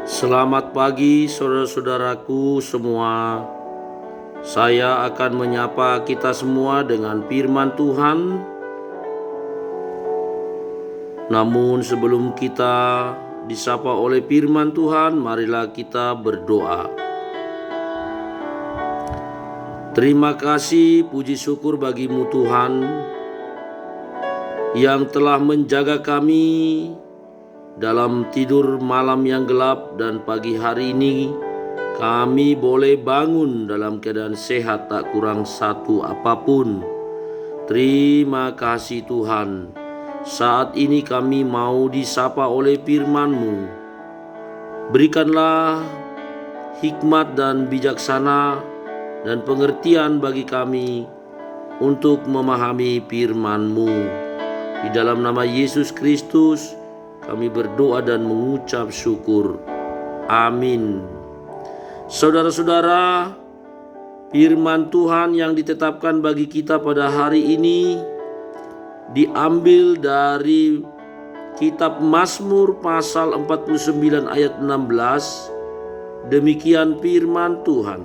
Selamat pagi saudara-saudaraku semua. Saya akan menyapa kita semua dengan firman Tuhan. Namun sebelum kita disapa oleh firman Tuhan, marilah kita berdoa. Terima kasih, puji syukur bagimu Tuhan, yang telah menjaga kami dalam tidur malam yang gelap, dan pagi hari ini kami boleh bangun dalam keadaan sehat, tak kurang satu apapun. Terima kasih Tuhan. Saat ini kami mau disapa oleh firman-Mu. Berikanlah hikmat dan bijaksana dan pengertian bagi kami untuk memahami firman-Mu. Di dalam nama Yesus Kristus kami berdoa dan mengucap syukur. Amin. Saudara-saudara, firman Tuhan yang ditetapkan bagi kita pada hari ini diambil dari kitab Mazmur pasal 49 ayat 16. Demikian firman Tuhan.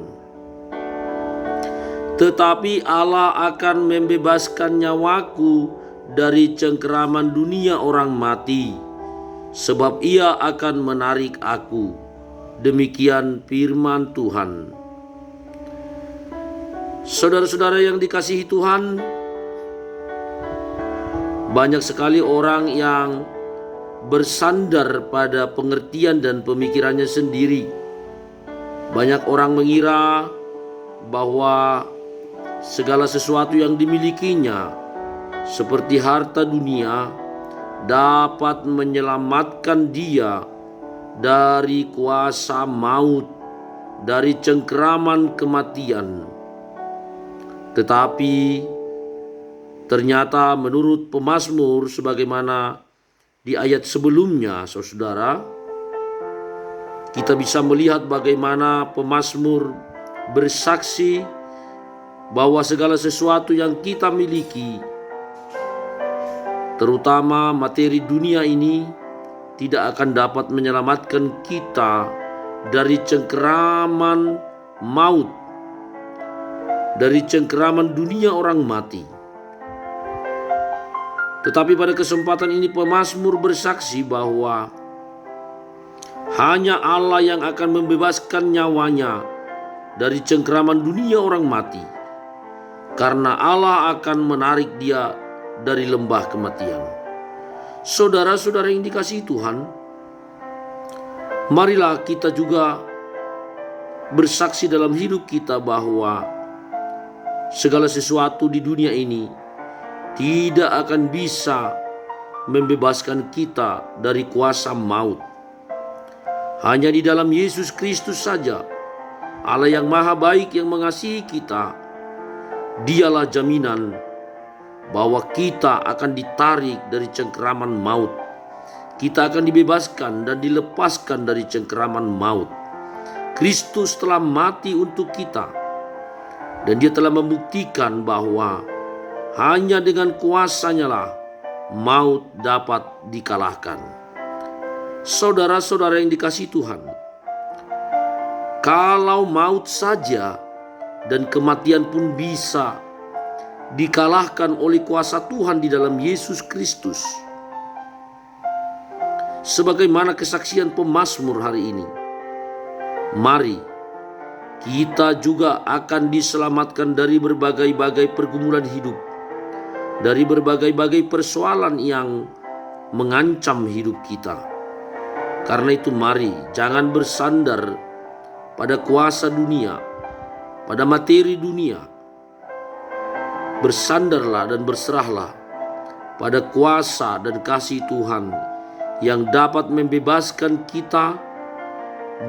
Tetapi Allah akan membebaskan nyawaku dari cengkeraman dunia orang mati, sebab Ia akan menarik aku. Demikian firman Tuhan. Saudara-saudara yang dikasihi Tuhan, banyak sekali orang yang bersandar pada pengertian dan pemikirannya sendiri. Banyak orang mengira bahwa segala sesuatu yang dimilikinya, seperti harta dunia, dapat menyelamatkan dia dari kuasa maut, dari cengkeraman kematian. Tetapi ternyata menurut pemazmur, sebagaimana di ayat sebelumnya, saudara, kita bisa melihat bagaimana pemazmur bersaksi bahwa segala sesuatu yang kita miliki, terutama materi dunia ini, tidak akan dapat menyelamatkan kita dari cengkeraman maut, dari cengkeraman dunia orang mati. Tetapi pada kesempatan ini pemazmur bersaksi bahwa hanya Allah yang akan membebaskan nyawanya dari cengkeraman dunia orang mati, karena Allah akan menarik dia dari lembah kematian. Saudara-saudara yang dikasihi Tuhan, marilah kita juga bersaksi dalam hidup kita bahwa segala sesuatu di dunia ini tidak akan bisa membebaskan kita dari kuasa maut. Hanya di dalam Yesus Kristus saja, Allah yang maha baik yang mengasihi kita, Dialah jaminan bahwa kita akan ditarik dari cengkeraman maut. Kita akan dibebaskan dan dilepaskan dari cengkeraman maut. Kristus telah mati untuk kita, dan Dia telah membuktikan bahwa hanya dengan kuasa-Nya lah maut dapat dikalahkan. Saudara-saudara yang dikasihi Tuhan, kalau maut saja dan kematian pun bisa dikalahkan oleh kuasa Tuhan di dalam Yesus Kristus, sebagaimana kesaksian pemazmur hari ini, mari kita juga akan diselamatkan dari berbagai-bagai pergumulan hidup, dari berbagai-bagai persoalan yang mengancam hidup kita. Karena itu mari jangan bersandar pada kuasa dunia, pada materi dunia. Bersandarlah dan berserahlah pada kuasa dan kasih Tuhan yang dapat membebaskan kita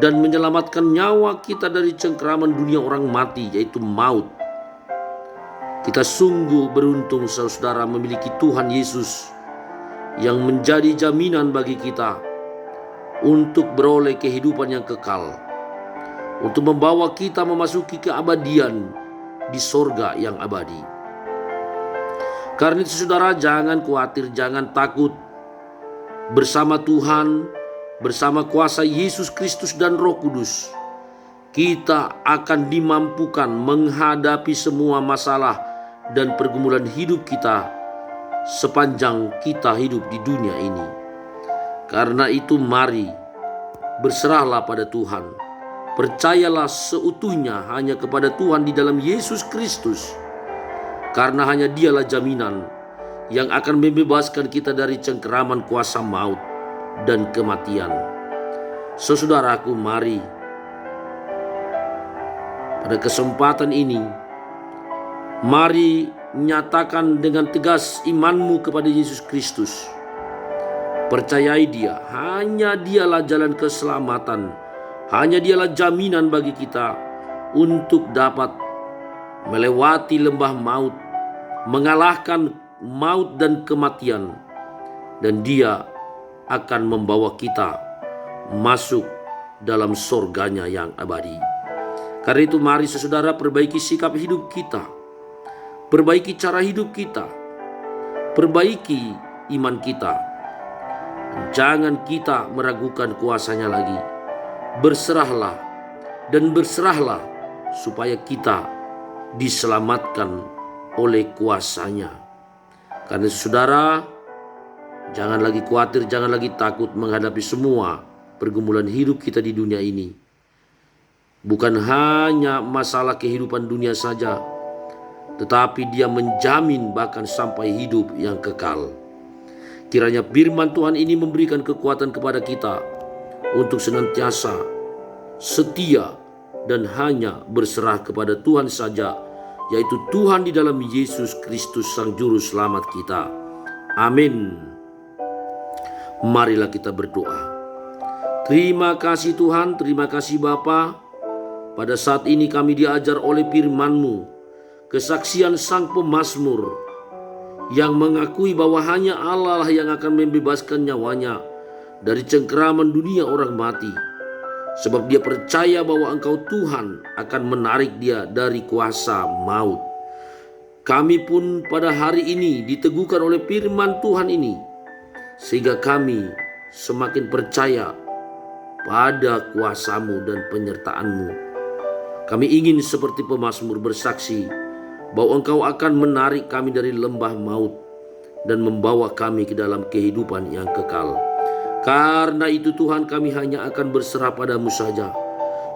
dan menyelamatkan nyawa kita dari cengkeraman dunia orang mati, yaitu maut. Kita sungguh beruntung saudara memiliki Tuhan Yesus yang menjadi jaminan bagi kita untuk beroleh kehidupan yang kekal, untuk membawa kita memasuki keabadian di sorga yang abadi. Karena itu saudara, jangan khawatir, jangan takut. Bersama Tuhan bersama kuasa Yesus Kristus dan Roh Kudus, kita akan dimampukan menghadapi semua masalah dan pergumulan hidup kita sepanjang kita hidup di dunia ini. Karena itu mari berserahlah pada Tuhan. Percayalah seutuhnya hanya kepada Tuhan di dalam Yesus Kristus. Karena hanya Dialah jaminan yang akan membebaskan kita dari cengkeraman kuasa maut dan kematian. Saudaraku, mari pada kesempatan ini, mari nyatakan dengan tegas imanmu kepada Yesus Kristus. Percayai Dia, hanya Dialah jalan keselamatan, hanya Dialah jaminan bagi kita untuk dapat melewati lembah maut, mengalahkan maut dan kematian, dan Dia akan membawa kita masuk dalam surganya yang abadi. Karena itu mari saudara perbaiki sikap hidup kita, perbaiki cara hidup kita, perbaiki iman kita. Jangan kita meragukan kuasanya lagi. Berserahlah dan berserahlah supaya kita diselamatkan oleh kuasanya. Karena saudara, jangan lagi khawatir, jangan lagi takut menghadapi semua pergumulan hidup kita di dunia ini. Bukan hanya masalah kehidupan dunia saja, tetapi Dia menjamin bahkan sampai hidup yang kekal. Kiranya firman Tuhan ini memberikan kekuatan kepada kita untuk senantiasa setia dan hanya berserah kepada Tuhan saja, yaitu Tuhan di dalam Yesus Kristus Sang Juru Selamat kita. Amin. Marilah kita berdoa. Terima kasih Tuhan, terima kasih Bapa. Pada saat ini kami diajar oleh firman-Mu, kesaksian Sang Pemazmur yang mengakui bahwa hanya Allah lah yang akan membebaskan nyawanya dari cengkeraman dunia orang mati. Sebab dia percaya bahwa Engkau Tuhan akan menarik dia dari kuasa maut. Kami pun pada hari ini diteguhkan oleh firman Tuhan ini, sehingga kami semakin percaya pada kuasa-Mu dan penyertaan-Mu. Kami ingin seperti pemazmur bersaksi bahwa Engkau akan menarik kami dari lembah maut dan membawa kami ke dalam kehidupan yang kekal. Karena itu Tuhan, kami hanya akan berserah pada-Mu saja.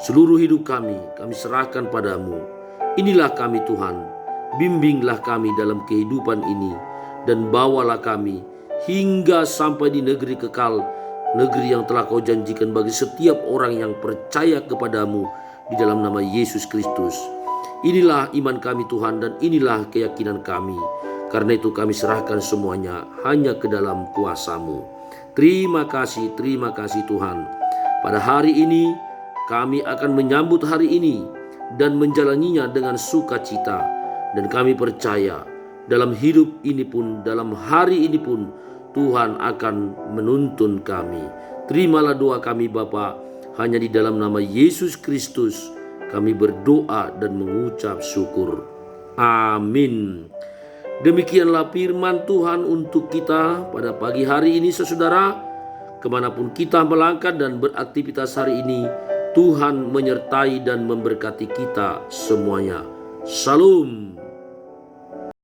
Seluruh hidup kami serahkan pada-Mu. Inilah kami Tuhan, bimbinglah kami dalam kehidupan ini dan bawalah kami hingga sampai di negeri kekal, negeri yang telah Kau janjikan bagi setiap orang yang percaya kepada-Mu di dalam nama Yesus Kristus. Inilah iman kami Tuhan dan inilah keyakinan kami. Karena itu kami serahkan semuanya hanya ke dalam kuasa-Mu. Terima kasih Tuhan. Pada hari ini kami akan menyambut hari ini dan menjalaninya dengan sukacita. Dan kami percaya dalam hidup ini pun, dalam hari ini pun Tuhan akan menuntun kami. Terimalah doa kami Bapa, hanya di dalam nama Yesus Kristus kami berdoa dan mengucap syukur. Amin. Demikianlah firman Tuhan untuk kita pada pagi hari ini saudara. Kemanapun kita melangkah dan beraktivitas hari ini, Tuhan menyertai dan memberkati kita semuanya. Shalom.